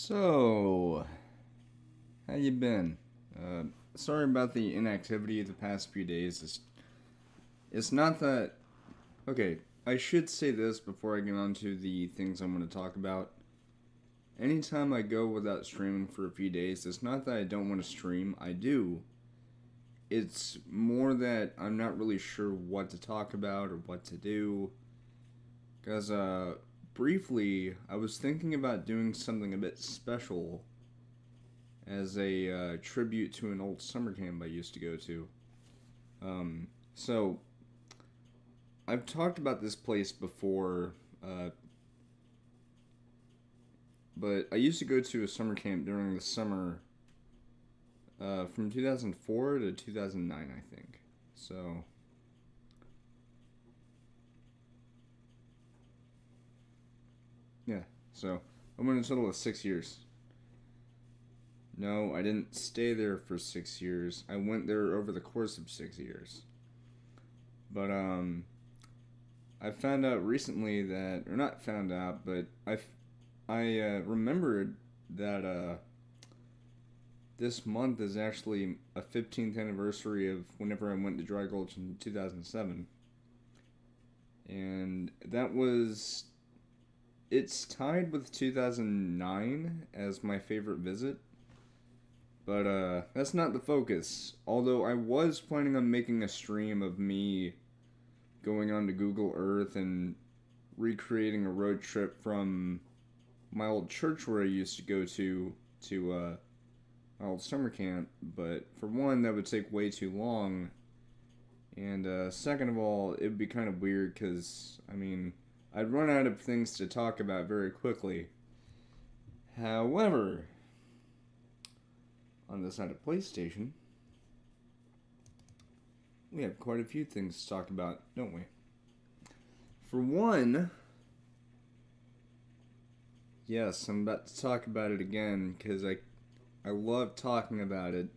So, how you been? Sorry about the inactivity the past few days. It's not that... Okay, I should say this before I get on to the things I'm going to talk about. Anytime I go without streaming for a few days, it's not that I don't want to stream. I do. It's more that I'm not really sure what to talk about or what to do. Because, briefly, I was thinking about doing something a bit special as a tribute to an old summer camp I used to go to. So, I've talked about this place before, but I used to go to a summer camp during the summer from 2004 to 2009, I think. So, yeah. So, I went a total of 6 years. No, I didn't stay there for 6 years. I went there over the course of 6 years. But, I found out recently that, or not found out, but I remembered that, this month is actually a 15th anniversary of whenever I went to Dry Gulch in 2007. And it's tied with 2009 as my favorite visit. But, that's not the focus. Although I was planning on making a stream of me going on to Google Earth and recreating a road trip from my old church where I used to go to my old summer camp. But for one, that would take way too long. And, second of all, it would be kind of weird because, I'd run out of things to talk about very quickly. However, on the side of PlayStation, we have quite a few things to talk about, don't we? For one, yes, I'm about to talk about it again because I love talking about it.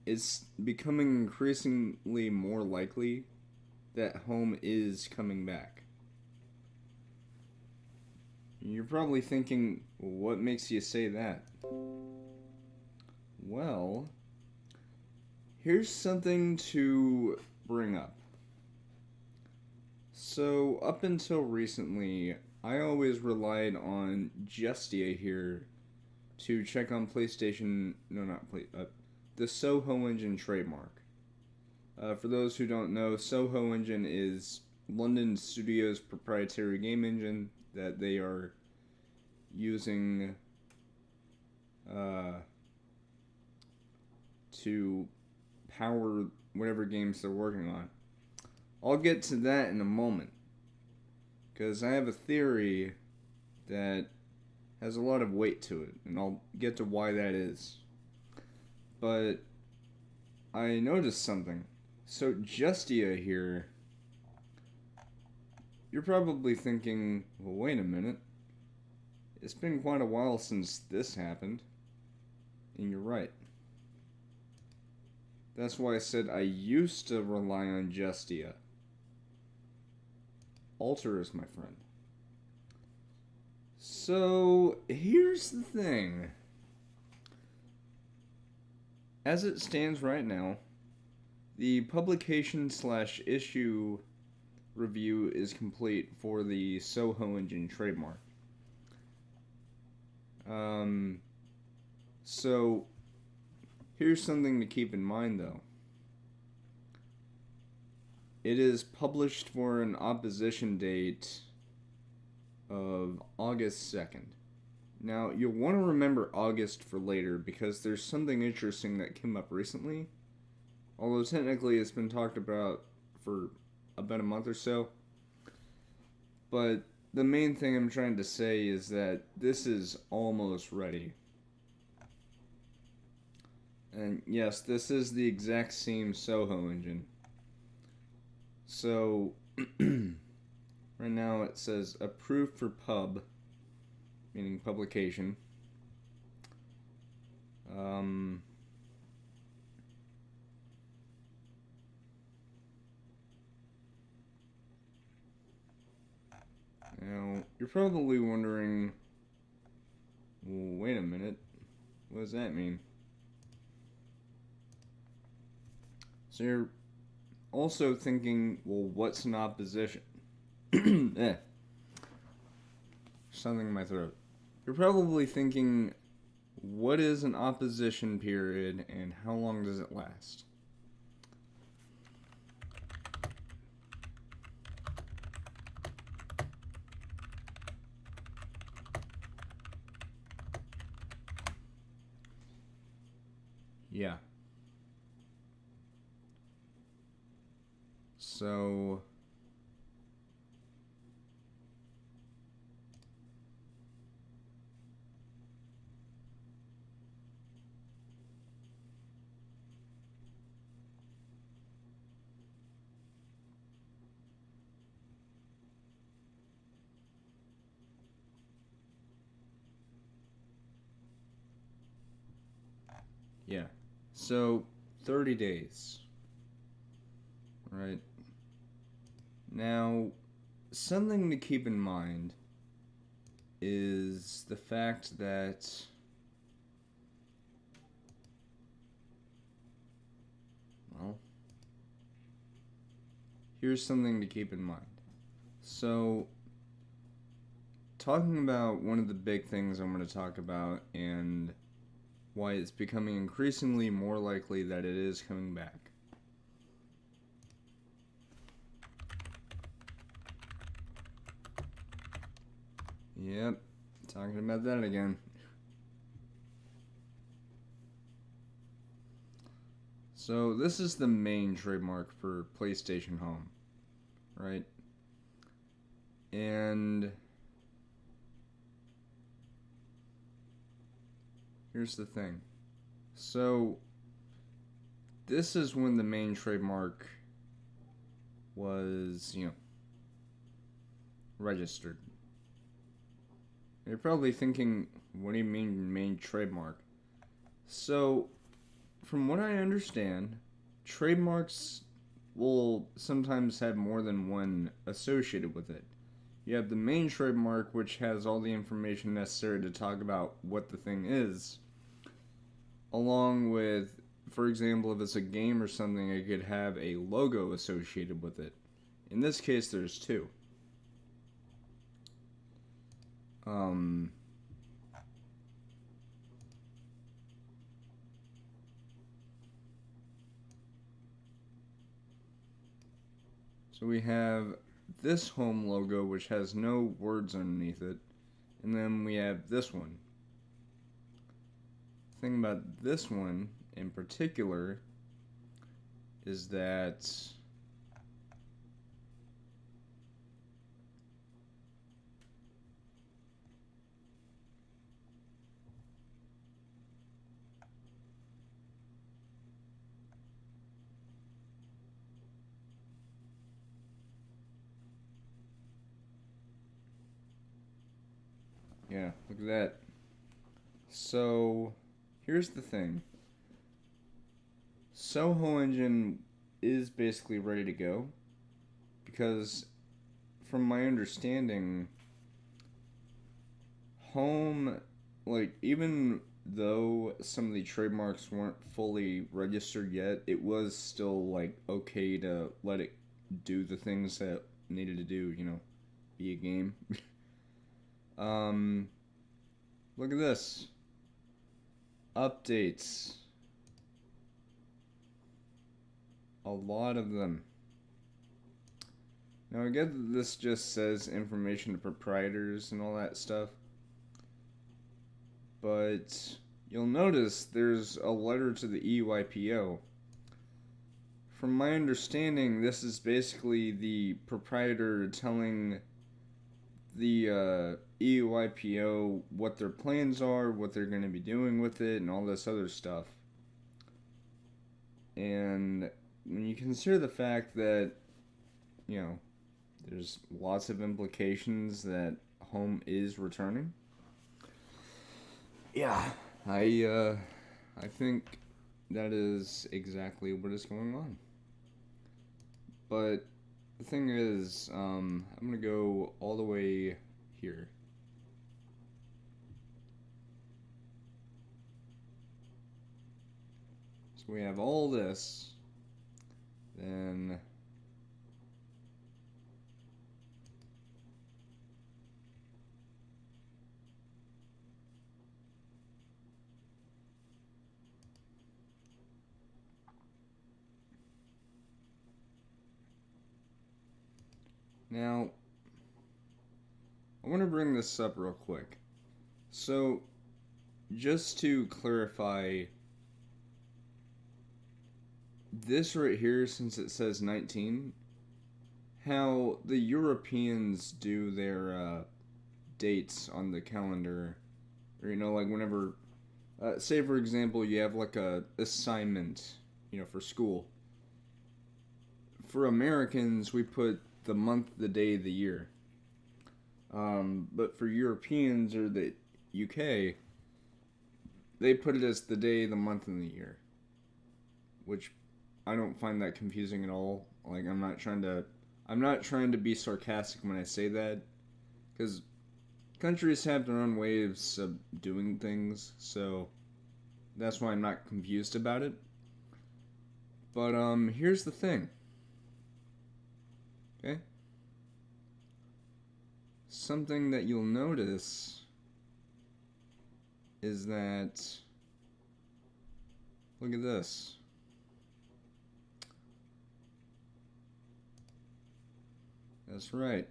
It's becoming increasingly more likely that home is coming back. You're probably thinking, what makes you say that? Well, here's something to bring up. So, up until recently, I always relied on Justia here to check on PlayStation, the Soho Engine trademark. For those who don't know, Soho Engine is London Studios' proprietary game engine that they are using to power whatever games they're working on. I'll get to that in a moment, because I have a theory that has a lot of weight to it, and I'll get to why that is. But I noticed something. So Justia here, you're probably thinking, well, wait a minute. It's been quite a while since this happened. And you're right. That's why I said I used to rely on Justia. Alter is my friend. So, here's the thing. As it stands right now, the publication/issue review is complete for the Soho Engine trademark. So, here's something to keep in mind though. It is published for an opposition date of August 2nd. Now, you'll want to remember August for later because there's something interesting that came up recently. Although technically it's been talked about for about a month or so. But the main thing I'm trying to say is that this is almost ready. And yes, this is the exact same Soho engine. So, right now it says approved for pub, meaning publication. Now, you're probably wondering, well, wait a minute, what does that mean? So you're also thinking, well, what's an opposition? Something in my throat. You're probably thinking, what is an opposition period and how long does it last? Yeah. So yeah. So 30 days. Right. Now, something to keep in mind is the fact that, well, here's something to keep in mind. So, talking about one of the big things I'm going to talk about and why it's becoming increasingly more likely that it is coming back. Yep, talking about that again. So this is the main trademark for PlayStation Home, right? And here's the thing. So this is when the main trademark was, registered. You're probably thinking, what do you mean main trademark? So, from what I understand, trademarks will sometimes have more than one associated with it. You have the main trademark, which has all the information necessary to talk about what the thing is, along with, for example, if it's a game or something, it could have a logo associated with it. In this case, there's two. So we have this home logo, which has no words underneath it, and then we have this one. The thing about this one in particular is that yeah, look at that. So, here's the thing. Soho Engine is basically ready to go because, from my understanding, Home, even though some of the trademarks weren't fully registered yet, it was still, okay to let it do the things that needed to do, be a game. Look at this. Updates. A lot of them. Now, I get that this just says information to proprietors and all that stuff, but you'll notice there's a letter to the EUIPO. From my understanding, this is basically the proprietor telling the EUIPO what their plans are, what they're going to be doing with it, and all this other stuff. And when you consider the fact that, there's lots of implications that Home is returning, yeah, I think that is exactly what is going on. But the thing is, I'm going to go all the way here. So we have all this, then now I want to bring this up real quick. So just to clarify, this right here, since it says 19, how the Europeans do their dates on the calendar, or like whenever, say for example, you have like a assignment, for school. For Americans, we put the month, the day, the year. But for Europeans or the UK, they put it as the day, the month, and the year. Which I don't find that confusing at all. Like, I'm not trying to be sarcastic when I say that, because countries have their own ways of doing things, so that's why I'm not confused about it. But here's the thing. Okay? Something that you'll notice is that, look at this. That's right.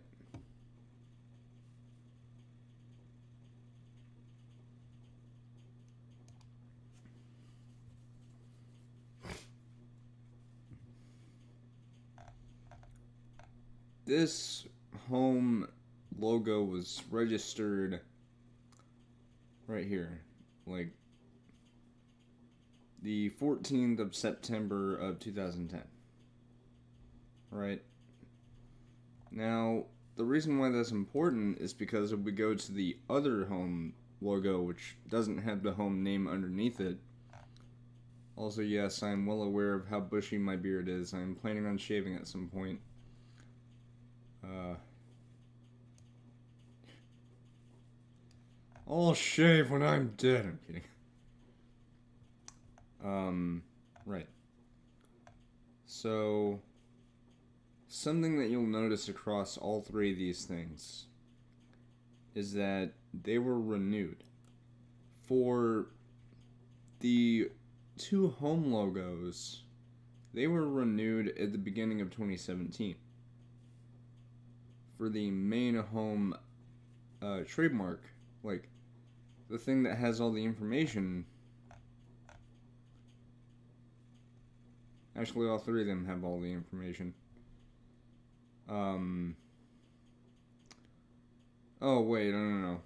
This home logo was registered right here, like the 14th of September of 2010. Right? Now, the reason why that's important is because if we go to the other home logo, which doesn't have the home name underneath it. Also, yes, I'm well aware of how bushy my beard is. I'm planning on shaving at some point. I'll shave when I'm dead. I'm kidding. Right. So, something that you'll notice across all three of these things is that they were renewed. For the two home logos, they were renewed at the beginning of 2017. For the main home trademark, like the thing that has all the information, actually all three of them have all the information. Oh wait, no.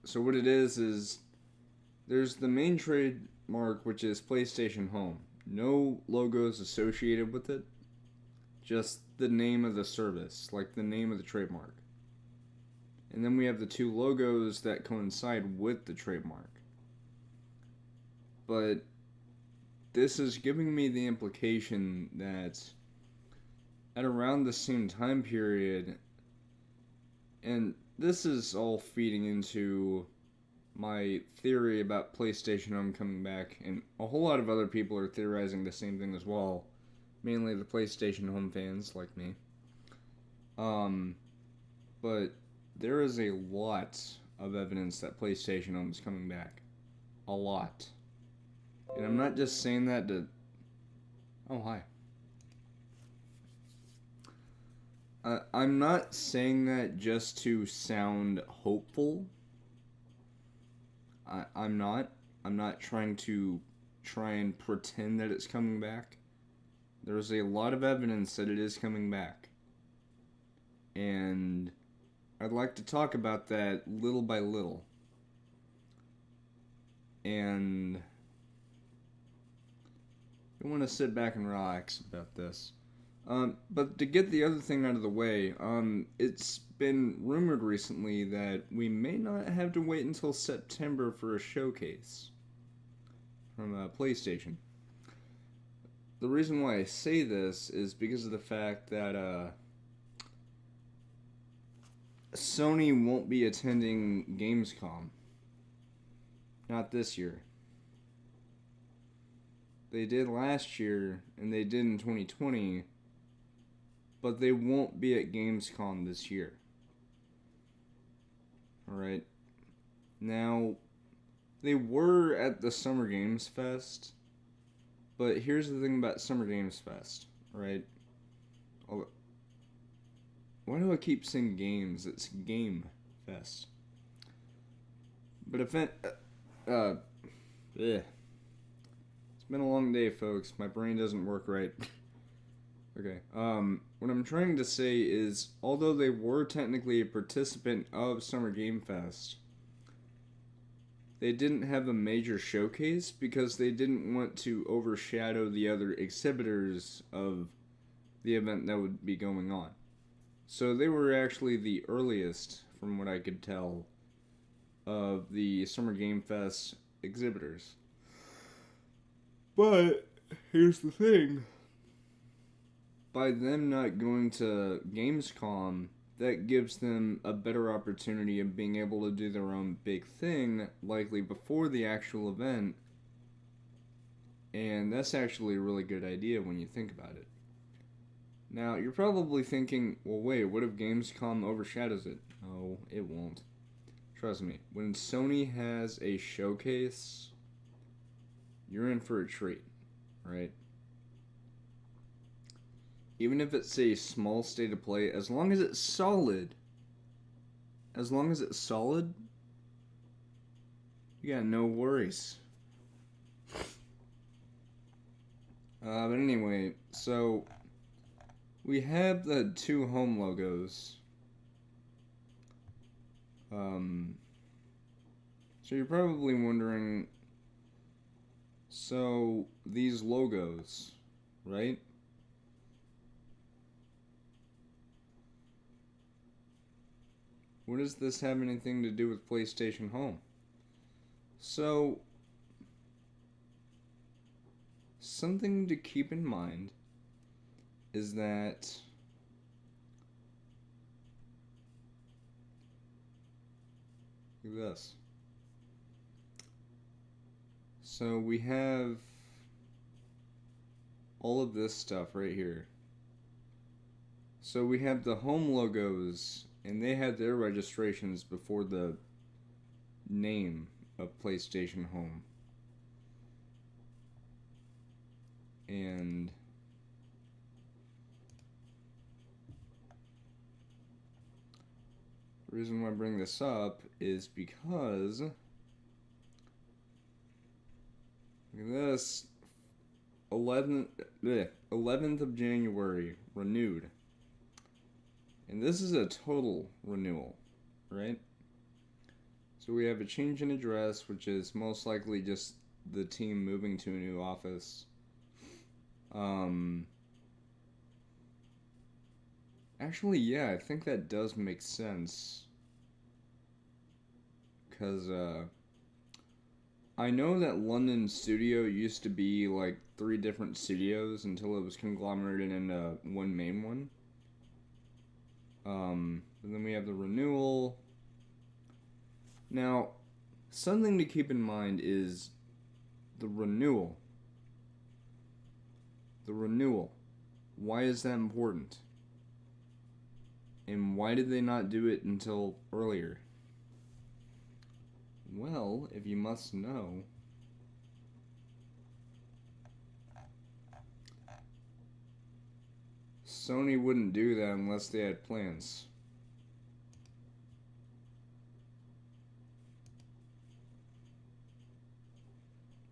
So what it is there's the main trademark, which is PlayStation Home. No logos associated with it. Just the name of the service, like the name of the trademark. And then we have the two logos that coincide with the trademark. But this is giving me the implication that at around the same time period, and this is all feeding into my theory about PlayStation Home coming back, and a whole lot of other people are theorizing the same thing as well, mainly the PlayStation Home fans like me. But there is a lot of evidence that PlayStation Home is coming back. A lot. And I'm not just saying that to... Oh, hi. I'm not saying that just to sound hopeful. I'm not. I'm not trying and pretend that it's coming back. There's a lot of evidence that it is coming back. And I'd like to talk about that little by little. And I want to sit back and relax about this. But to get the other thing out of the way, it's been rumored recently that we may not have to wait until September for a showcase from PlayStation. The reason why I say this is because of the fact that Sony won't be attending Gamescom. Not this year. They did last year, and they did in 2020, but they won't be at Gamescom this year. Alright. Now, they were at the Summer Games Fest, but here's the thing about Summer Games Fest, right? Why do I keep saying games? It's Game Fest. But it's been a long day, folks. My brain doesn't work right. Okay. What I'm trying to say is, although they were technically a participant of Summer Game Fest, they didn't have a major showcase because they didn't want to overshadow the other exhibitors of the event that would be going on. So they were actually the earliest, from what I could tell, of the Summer Game Fest exhibitors. But here's the thing. By them not going to Gamescom, that gives them a better opportunity of being able to do their own big thing, likely before the actual event. And that's actually a really good idea when you think about it. Now, you're probably thinking, well, wait, what if Gamescom overshadows it? No, it won't. Trust me, when Sony has a showcase, you're in for a treat, right? Even if it's a small state of play, as long as it's solid, you got no worries. But anyway, so we have the two home logos. So you're probably wondering, so these logos, right? What does this have anything to do with PlayStation Home? So, something to keep in mind is that look at this. So we have all of this stuff right here. So we have the home logos, and they had their registrations before the name of PlayStation Home. And the reason why I bring this up is because look at this, 11th of January, renewed. And this is a total renewal, right? So we have a change in address, which is most likely just the team moving to a new office. Actually, yeah, I think that does make sense. Because, I know that London studio used to be like 3 different studios until it was conglomerated into one main one. And then we have the renewal. Now, something to keep in mind is the renewal. The renewal. Why is that important? And why did they not do it until earlier? Well, if you must know, Sony wouldn't do that unless they had plans.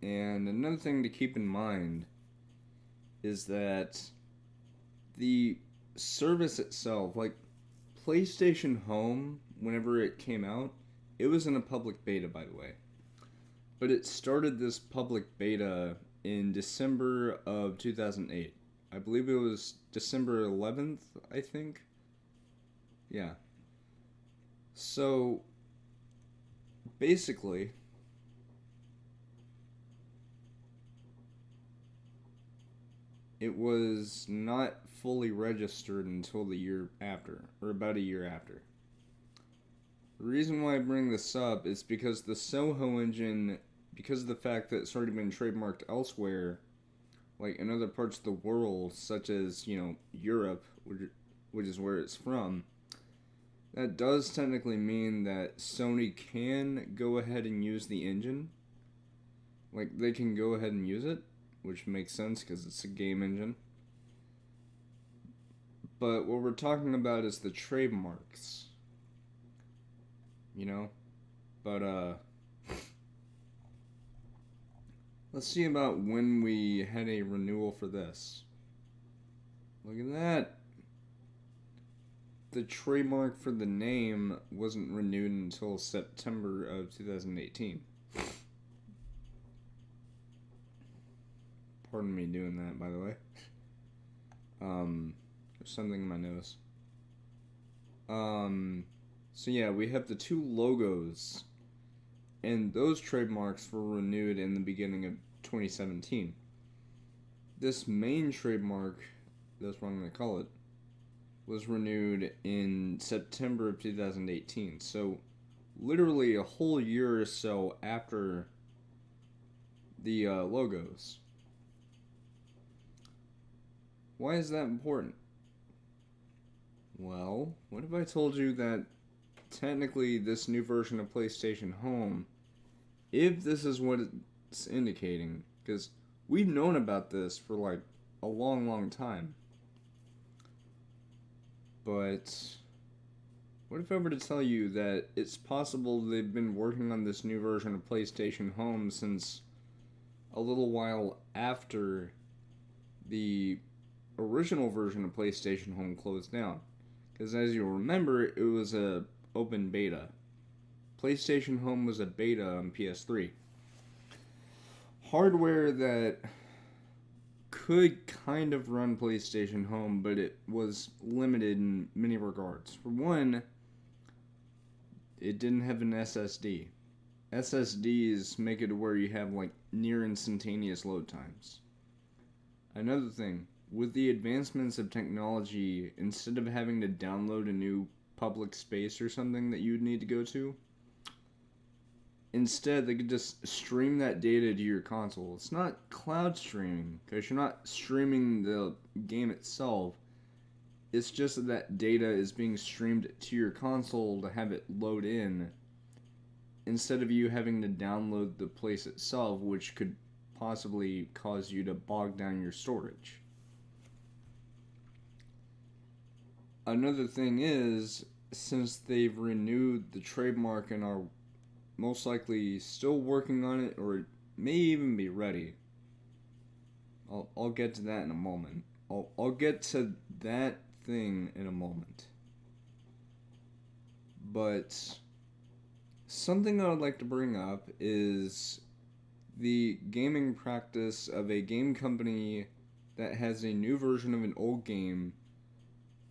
And another thing to keep in mind is that the service itself, like PlayStation Home, whenever it came out, it was in a public beta, by the way. But it started this public beta in December of 2008. I believe it was December 11th, I think. Yeah. So, basically, it was not fully registered until the year after, or about a year after. The reason why I bring this up is because the Soho engine, because of the fact that it's already been trademarked elsewhere, like in other parts of the world, such as, Europe, which is where it's from, that does technically mean that Sony can go ahead and use the engine. Like, they can go ahead and use it, which makes sense because it's a game engine. But what we're talking about is the trademarks. But, let's see about when we had a renewal for this. Look at that. The trademark for the name wasn't renewed until September of 2018. Pardon me doing that, by the way. There's something in my nose. So yeah, we have the two logos, and those trademarks were renewed in the beginning of 2017. This main trademark, that's what I'm going to call it, was renewed in September of 2018. So, literally a whole year or so after the logos. Why is that important? Well, what if I told you that technically this new version of PlayStation Home, if this is what it's indicating, because we've known about this for like a long, long time. But what if I were to tell you that it's possible they've been working on this new version of PlayStation Home since a little while after the original version of PlayStation Home closed down? Because as you'll remember, it was a open beta. PlayStation Home was a beta on PS3. Hardware that could kind of run PlayStation Home, but it was limited in many regards. For one, it didn't have an SSD. SSDs make it to where you have like near instantaneous load times. Another thing, with the advancements of technology, instead of having to download a new public space or something that you'd need to go to, instead they could just stream that data to your console. It's not cloud streaming, because you're not streaming the game itself. It's just that that data is being streamed to your console to have it load in, instead of you having to download the place itself, which could possibly cause you to bog down your storage. Another thing is, since they've renewed the trademark and are most likely still working on it, or it may even be ready. I'll get to that in a moment. I'll get to that thing in a moment. But something I would like to bring up is the gaming practice of a game company that has a new version of an old game,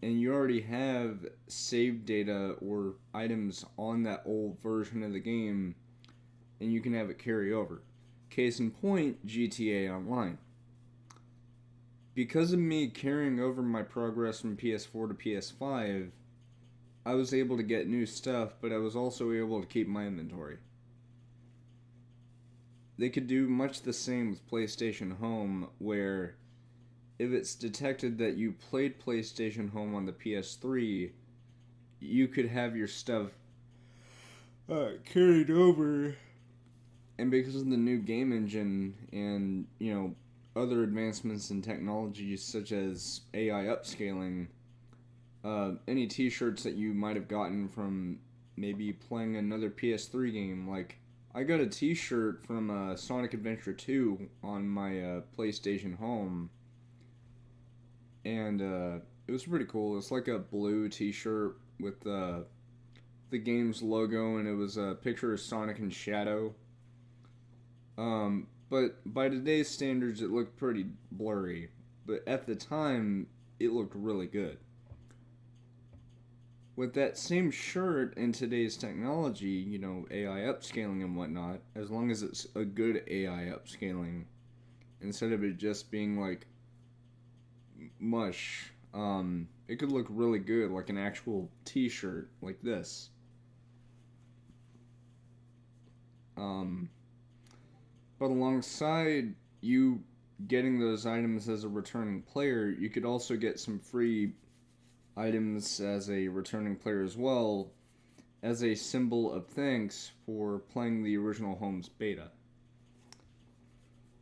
and you already have saved data or items on that old version of the game, and you can have it carry over. Case in point, GTA Online. Because of me carrying over my progress from PS4 to PS5, I was able to get new stuff, but I was also able to keep my inventory. They could do much the same with PlayStation Home, where if it's detected that you played PlayStation Home on the PS3, you could have your stuff carried over. And because of the new game engine and, other advancements in technology such as AI upscaling, any t-shirts that you might have gotten from maybe playing another PS3 game, like I got a t-shirt from Sonic Adventure 2 on my PlayStation Home, and it was pretty cool. It's like a blue t-shirt with the game's logo, and it was a picture of Sonic and Shadow. But by today's standards, it looked pretty blurry. But at the time, it looked really good. With that same shirt in today's technology, AI upscaling and whatnot, as long as it's a good AI upscaling, instead of it just being like mush, it could look really good, like an actual t-shirt like this. But alongside you getting those items as a returning player, you could also get some free items as a returning player as well, as a symbol of thanks for playing the original Home's beta.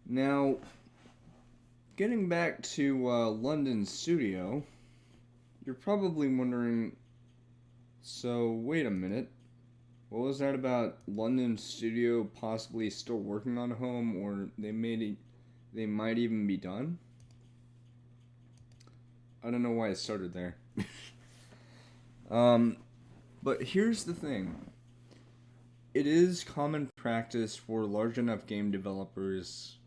Now, getting back to London Studio, you're probably wondering, so wait a minute, what was that about London Studio possibly still working on Home, or they might even be done? I don't know why it started there. But here's the thing. It is common practice for large enough game developers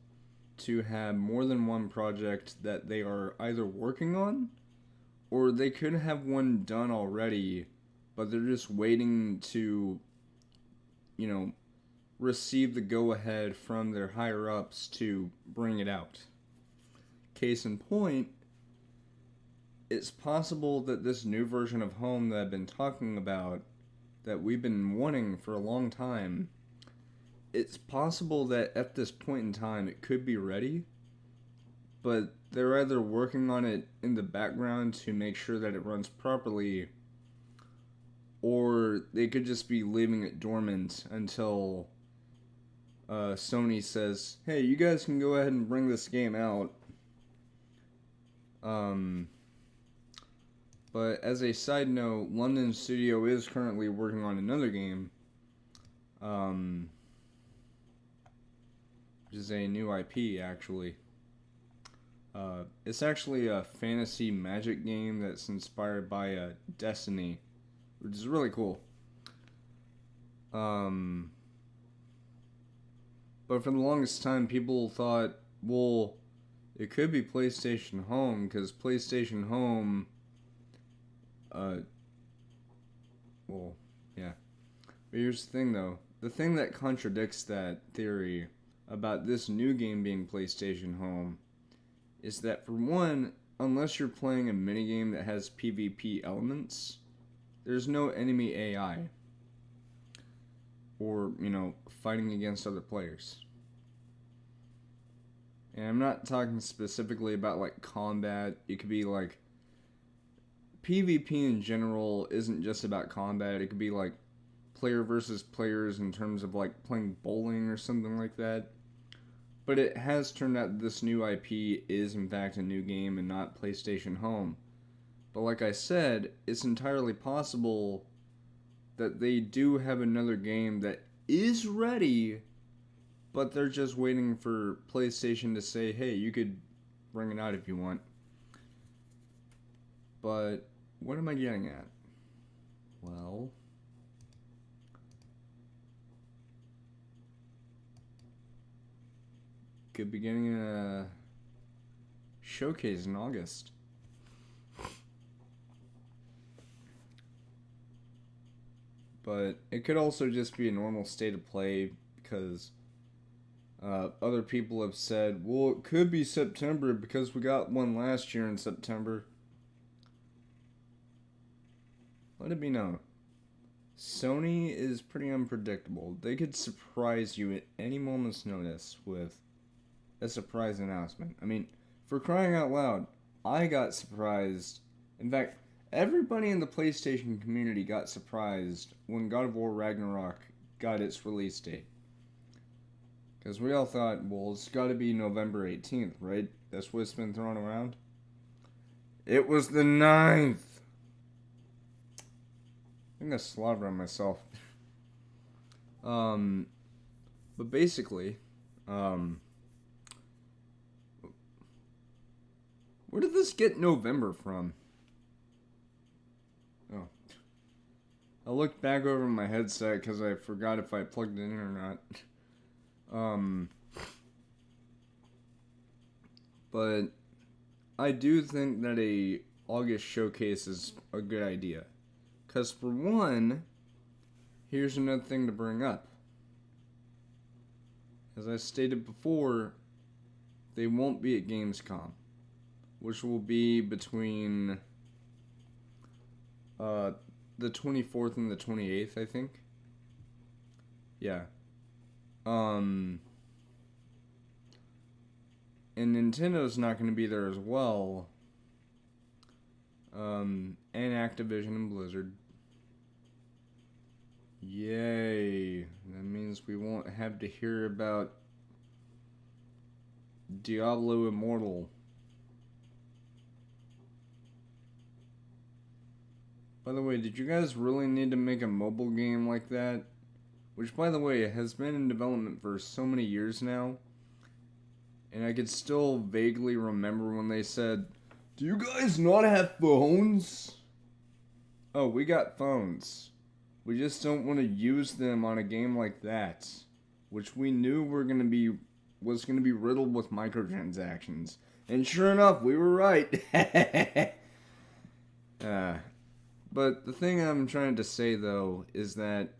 to have more than one project that they are either working on, or they could have one done already, but they're just waiting to, receive the go-ahead from their higher-ups to bring it out. Case in point, it's possible that this new version of Home that I've been talking about, that we've been wanting for a long time, it's possible that at this point in time it could be ready, but they're either working on it in the background to make sure that it runs properly, or they could just be leaving it dormant until Sony says, hey, you guys can go ahead and bring this game out. But as a side note, London Studio is currently working on another game, which is a new IP, actually. It's actually a fantasy magic game that's inspired by Destiny, which is really cool. But for the longest time, people thought, well, it could be PlayStation Home, because PlayStation Home, yeah. But here's the thing, though. The thing that contradicts that theory about this new game being PlayStation Home is that, for one, unless you're playing a minigame that has PvP elements, there's no enemy AI. Or, fighting against other players. And I'm not talking specifically about, combat. It could be, PvP in general isn't just about combat. It could be, player versus players in terms of, playing bowling or something like that. But it has turned out that this new IP is, in fact, a new game and not PlayStation Home. But like I said, it's entirely possible that they do have another game that is ready, but they're just waiting for PlayStation to say, hey, you could bring it out if you want. But what am I getting at? Well, could be getting a showcase in August. But it could also just be a normal state of play, because other people have said, well, it could be September because we got one last year in September. Let it be known, Sony is pretty unpredictable. They could surprise you at any moment's notice with a surprise announcement. I mean, for crying out loud, I got surprised. In fact, everybody in the PlayStation community got surprised when God of War Ragnarok got its release date. Because we all thought, well, it's got to be November 18th, right? That's what's been thrown around. It was the 9th. I'm going to slobber on myself. But basically, where did this get November from? Oh. I looked back over my headset because I forgot if I plugged it in or not. But I do think that a August showcase is a good idea. Because for one, here's another thing to bring up. As I stated before, they won't be at Gamescom, which will be between the 24th and the 28th, I think. Yeah. And Nintendo's not going to be there as well. And Activision and Blizzard. Yay. That means we won't have to hear about Diablo Immortal. By the way, did you guys really need to make a mobile game like that? Which, by the way, has been in development for so many years now. And I could still vaguely remember when they said, "Do you guys not have phones?" Oh, we got phones. We just don't want to use them on a game like that. Which we knew was going to be riddled with microtransactions. And sure enough, we were right. But the thing I'm trying to say, though, is that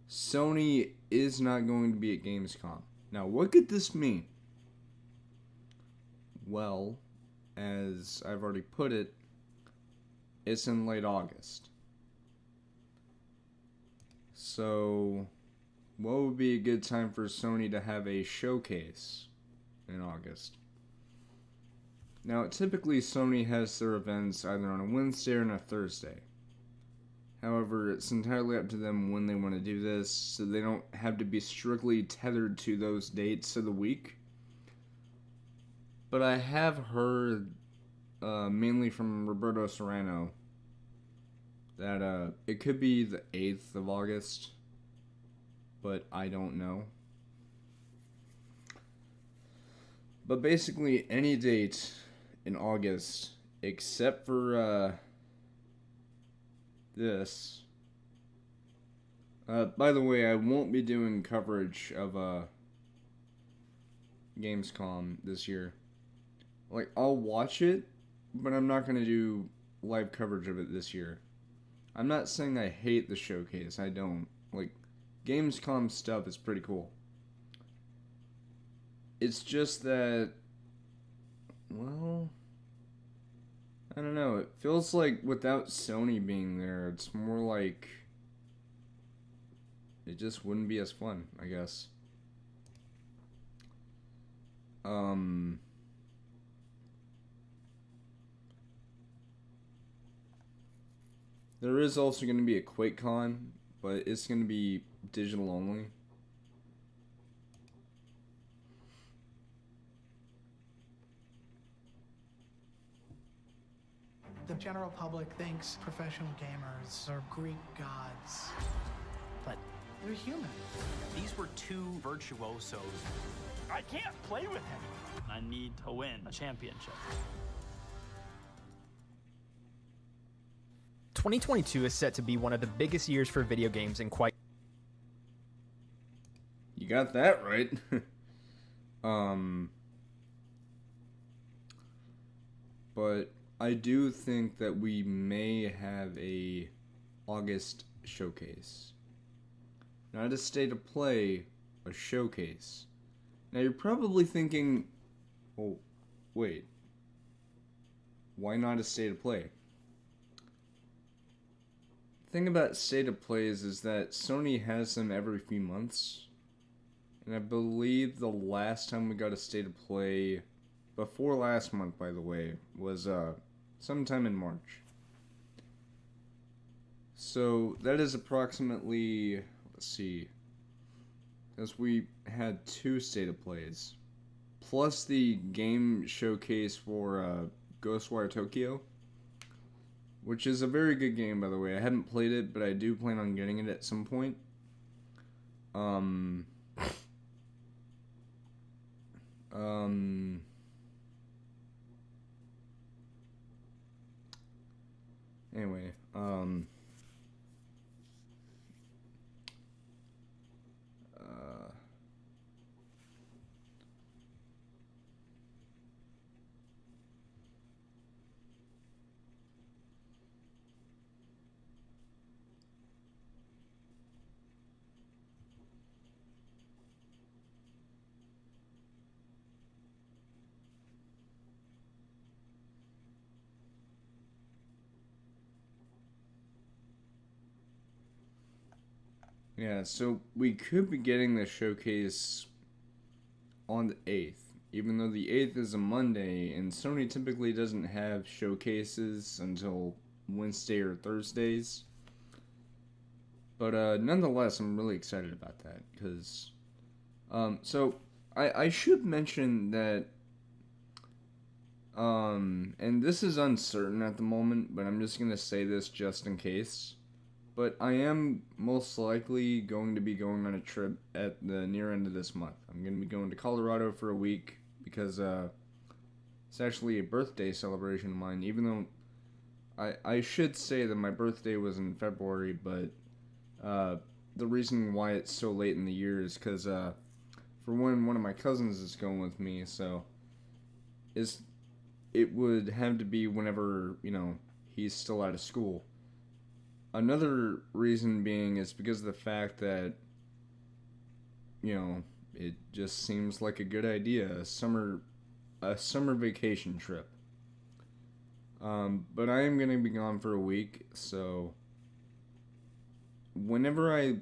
Sony is not going to be at Gamescom. Now, what could this mean? Well, as I've already put it, it's in late August. So, what would be a good time for Sony to have a showcase in August? Now, typically Sony has their events either on a Wednesday or on a Thursday. However, it's entirely up to them when they want to do this, so they don't have to be strictly tethered to those dates of the week. But I have heard, mainly from Roberto Serrano, that it could be the 8th of August, but I don't know. But basically, any date in August, except for this. By the way, I won't be doing coverage of Gamescom this year. Like, I'll watch it, but I'm not going to do live coverage of it this year. I'm not saying I hate the showcase, I don't. Like, Gamescom stuff is pretty cool. It's just that, well, I don't know, it feels like without Sony being there, it's more like it just wouldn't be as fun, I guess. There is also going to be a QuakeCon, but it's going to be digital only. The general public thinks professional gamers are Greek gods, but they're human. These were two virtuosos. I can't play with him. I need to win a championship. 2022 is set to be one of the biggest years for video games in quite... You got that right. But I do think that we may have a August showcase. Not a state of play, a showcase. Now you're probably thinking, oh, wait. Why not a state of play? The thing about state of plays is that Sony has them every few months. And I believe the last time we got a state of play, before last month by the way, was sometime in March. So that is approximately, let's see, because we had 2 state of plays, plus the game showcase for Ghostwire Tokyo, which is a very good game, by the way. I haven't played it, but I do plan on getting it at some point. Anyway, Yeah, so we could be getting the showcase on the 8th, even though the 8th is a Monday, and Sony typically doesn't have showcases until Wednesday or Thursdays. But nonetheless, I'm really excited about that, because... so, I should mention that... and this is uncertain at the moment, but I'm just going to say this just in case. But I am most likely going to be going on a trip at the near end of this month. I'm going to be going to Colorado for a week because it's actually a birthday celebration of mine, even though I should say that my birthday was in February, but the reason why it's so late in the year is because for one of my cousins is going with me, so it would have to be whenever, he's still out of school. Another reason being is because of the fact that, it just seems like a good idea, a summer vacation trip. But I am going to be gone for a week, so whenever I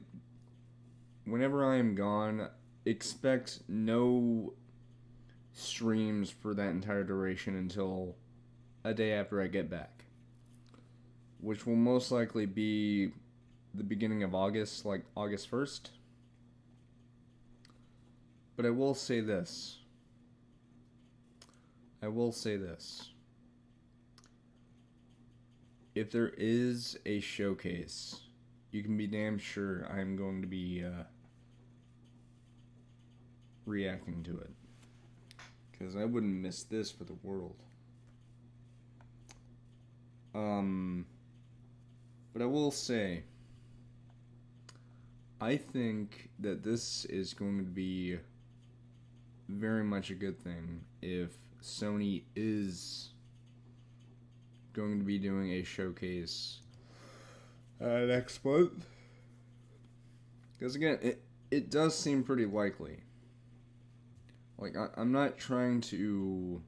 am gone, expect no streams for that entire duration until a day after I get back, which will most likely be the beginning of August, like August 1st. But I will say this. If there is a showcase, you can be damn sure I'm going to be reacting to it. Because I wouldn't miss this for the world. But I will say, I think that this is going to be very much a good thing if Sony is going to be doing a showcase next month. Because again, it does seem pretty likely. Like, I'm not trying to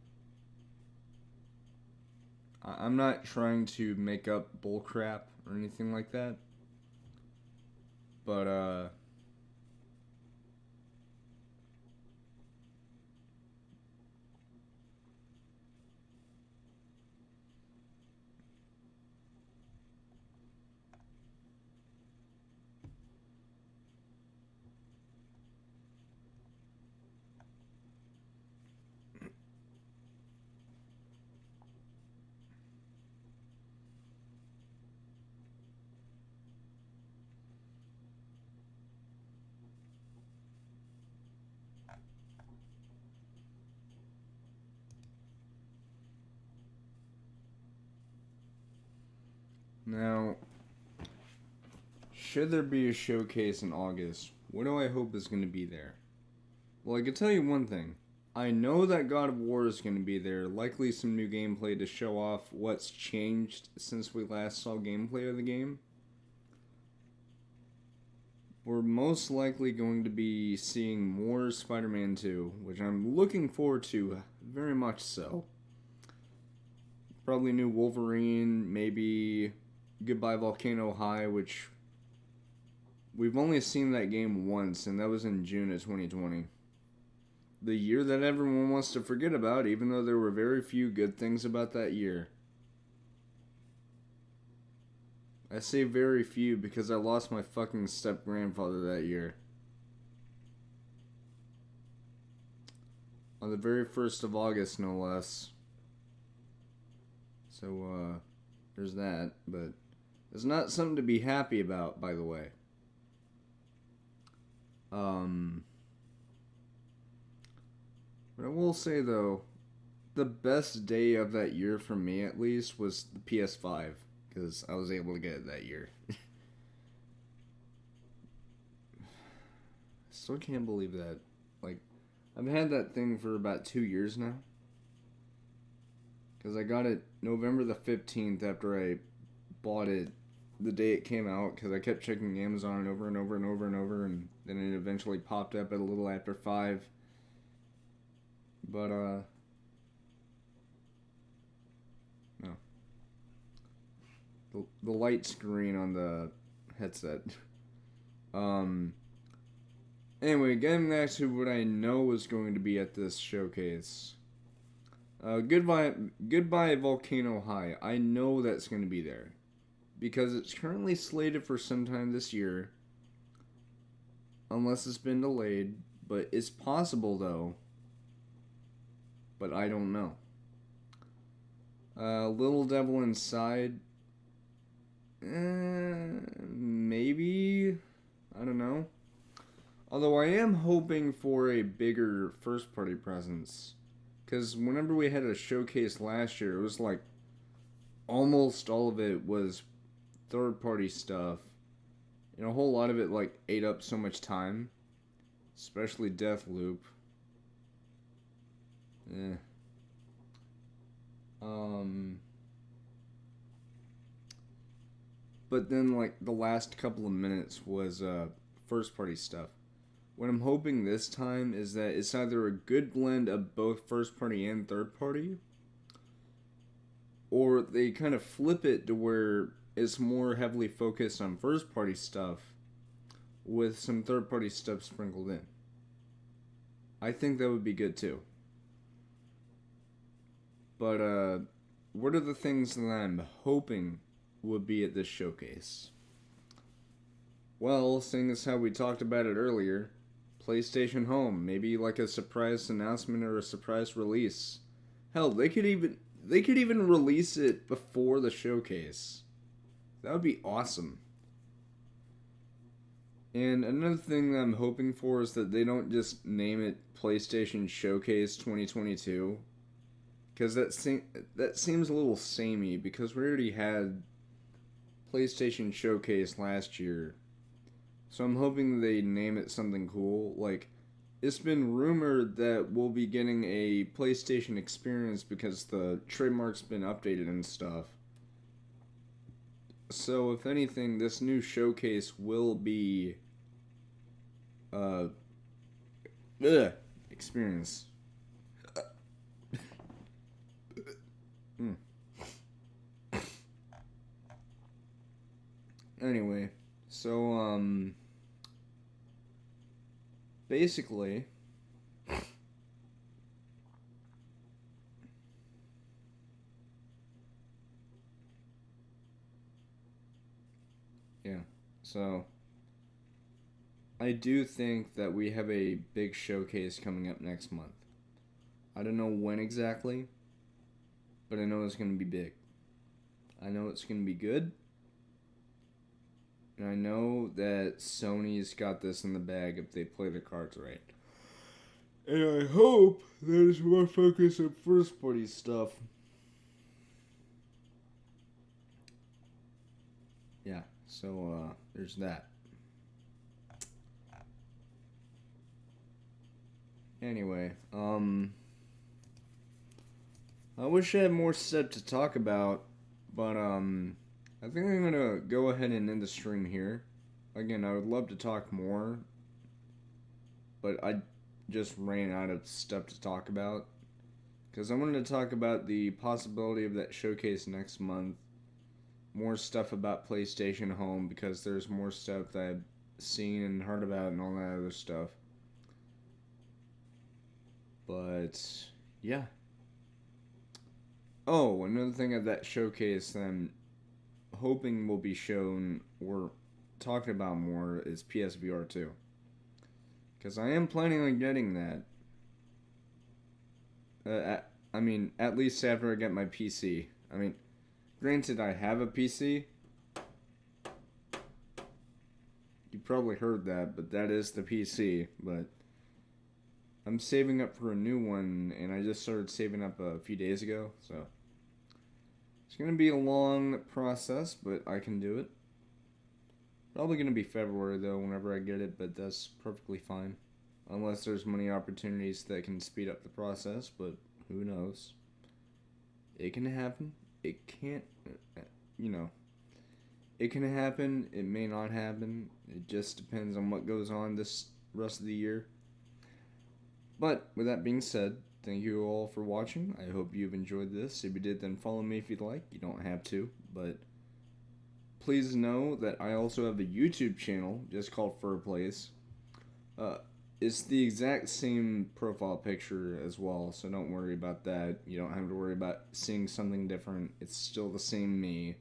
make up bullcrap or anything like that. But, now, should there be a showcase in August, what do I hope is going to be there? Well, I can tell you one thing. I know that God of War is going to be there, likely some new gameplay to show off what's changed since we last saw gameplay of the game. We're most likely going to be seeing more Spider-Man 2, which I'm looking forward to very much so. Probably new Wolverine, maybe Goodbye Volcano High, which we've only seen that game once, and that was in June of 2020. The year that everyone wants to forget about, even though there were very few good things about that year. I say very few because I lost my fucking step-grandfather that year. On the very 1st of August, no less. So, there's that, but it's not something to be happy about, by the way. But I will say, though, the best day of that year for me, at least, was the PS5, because I was able to get it that year. Still can't believe that. Like, I've had that thing for about 2 years now. Because I got it November the 15th after I bought it the day it came out, because I kept checking Amazon over and over and over and over, and then it eventually popped up at a little after 5. But, no. The light screen on the headset Anyway, getting back to what I know is going to be at this showcase. Goodbye Volcano High. I know that's going to be there. Because it's currently slated for sometime this year. Unless it's been delayed. But it's possible though. But I don't know. Little Devil Inside. Maybe. I don't know. Although I am hoping for a bigger first party presence. Because whenever we had a showcase last year, it was like almost all of it was third party stuff. And a whole lot of it like ate up so much time. Especially Deathloop. But then like the last couple of minutes was first party stuff. What I'm hoping this time is that it's either a good blend of both first party and third party, or they kind of flip it to where it's more heavily focused on first party stuff with some third party stuff sprinkled in. I think that would be good too. But what are the things that I'm hoping would be at this showcase? Well, seeing as how we talked about it earlier, PlayStation Home, maybe like a surprise announcement or a surprise release. Hell, they could even release it before the showcase. That would be awesome. And another thing that I'm hoping for is that they don't just name it PlayStation Showcase 2022. Because that seems a little samey, because we already had PlayStation Showcase last year. So I'm hoping they name it something cool. Like, it's been rumored that we'll be getting a PlayStation Experience because the trademark's been updated and stuff. So if anything, this new showcase will be experience. Anyway, so basically yeah, so I do think that we have a big showcase coming up next month. I don't know when exactly, but I know it's going to be big. I know it's going to be good. And I know that Sony's got this in the bag if they play their cards right. And I hope there's more focus on first party stuff. Yeah, so there's that. Anyway, I wish I had more stuff to talk about, but I think I'm gonna go ahead and end the stream here. Again, I would love to talk more, but I just ran out of stuff to talk about. Because I wanted to talk about the possibility of that showcase next month. More stuff about PlayStation Home, because there's more stuff that I've seen and heard about and all that other stuff. But, yeah. Oh, another thing at that showcase that I'm hoping will be shown or talked about more is PSVR 2. Because I am planning on getting that. I mean, at least after I get my PC. I mean, granted, I have a PC. You probably heard that, but that is the PC. But I'm saving up for a new one, and I just started saving up a few days ago, so it's going to be a long process, but I can do it. Probably going to be February, though, whenever I get it, but that's perfectly fine. Unless there's money opportunities that can speed up the process, but who knows. It can happen. It can't, it can happen. It may not happen. It just depends on what goes on this rest of the year. But, with that being said, thank you all for watching. I hope you've enjoyed this. If you did, then follow me if you'd like. You don't have to, but please know that I also have a YouTube channel just called Fur Place. It's the exact same profile picture as well, so don't worry about that. You don't have to worry about seeing something different. It's still the same me.